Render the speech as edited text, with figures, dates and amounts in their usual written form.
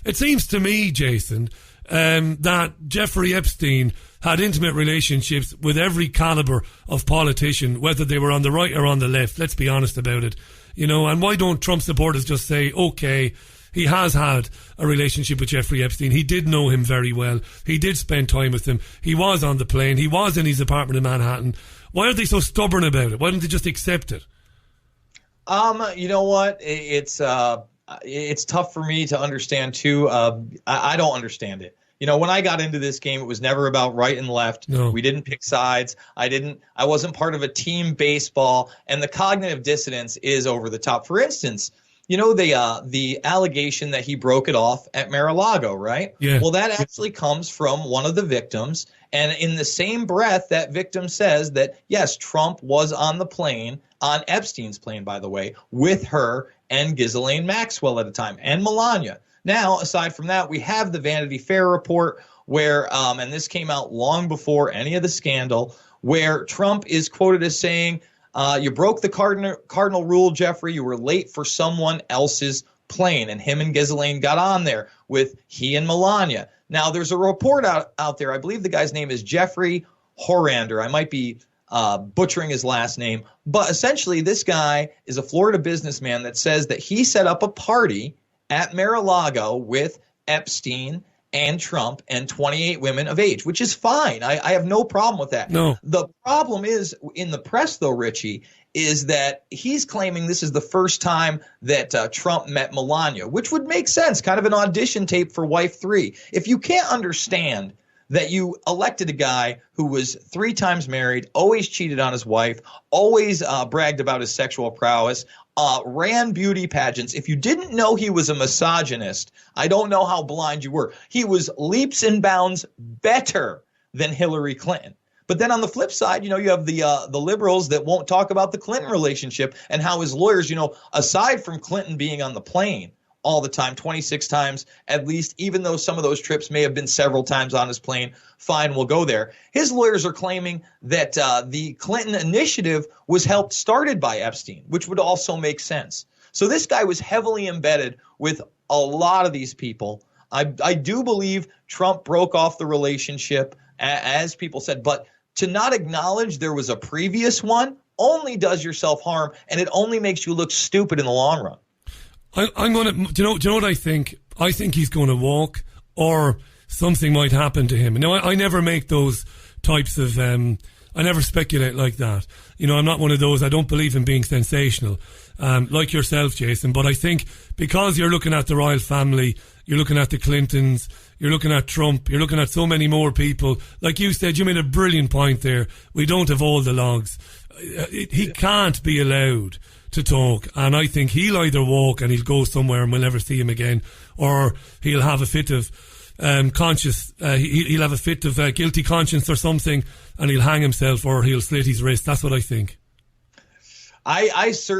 It seems to me, Jason, that Jeffrey Epstein had intimate relationships with every caliber of politician, whether they were on the right or on the left. Let's be honest about it. And why don't Trump supporters just say, okay, he has had a relationship with Jeffrey Epstein. He did know him very well. He did spend time with him. He was on the plane. He was in his apartment in Manhattan. Why are they so stubborn about it? Why don't they just accept it? You know what? It's tough for me to understand too. I don't understand it. When I got into this game, it was never about right and left. No. We didn't pick sides. I wasn't part of a team baseball, and the cognitive dissonance is over the top. For instance, the allegation that he broke it off at Mar-a-Lago, right? Yeah. Well, that actually comes from one of the victims. And in the same breath, that victim says that, yes, Trump was on the plane, on Epstein's plane, by the way, with her and Ghislaine Maxwell at the time, and Melania. Now, aside from that, we have the Vanity Fair report where, and this came out long before any of the scandal, where Trump is quoted as saying, you broke the cardinal rule, Jeffrey. You were late for someone else's plane. And him and Ghislaine got on there with he and Melania. Now, there's a report out there. I believe the guy's name is Jeffrey Horander. I might be butchering his last name. But essentially, this guy is a Florida businessman that says that he set up a party at Mar-a-Lago with Epstein and Trump and 28 women of age, which is fine. I have no problem with that. No. The problem is in the press, though, Richie, is that he's claiming this is the first time that Trump met Melania, which would make sense, kind of an audition tape for Wife 3. If you can't understand that you elected a guy who was 3 times married, always cheated on his wife, always bragged about his sexual prowess, ran beauty pageants. If you didn't know he was a misogynist, I don't know how blind you were. He was leaps and bounds better than Hillary Clinton. But then on the flip side, you have the liberals that won't talk about the Clinton relationship and how his lawyers, aside from Clinton being on the plane all the time, 26 times at least, even though some of those trips may have been several times on his plane, fine, we'll go there. His lawyers are claiming that the Clinton initiative was started by Epstein, which would also make sense. So this guy was heavily embedded with a lot of these people. I do believe Trump broke off the relationship, as people said, but to not acknowledge there was a previous one only does yourself harm, and it only makes you look stupid in the long run. I'm going to, do you know what I think? I think he's going to walk, or something might happen to him. Now, I never make those types of, I never speculate like that. I'm not one of those. I don't believe in being sensational, like yourself, Jason. But I think because you're looking at the royal family, you're looking at the Clintons, you're looking at Trump, you're looking at so many more people. Like you said, you made a brilliant point there. We don't have all the logs. He can't be allowed to talk, and I think he'll either walk and he'll go somewhere and we'll never see him again, or he'll have a fit of he'll have a fit of guilty conscience or something, and he'll hang himself or he'll slit his wrist. That's what I think. I certainly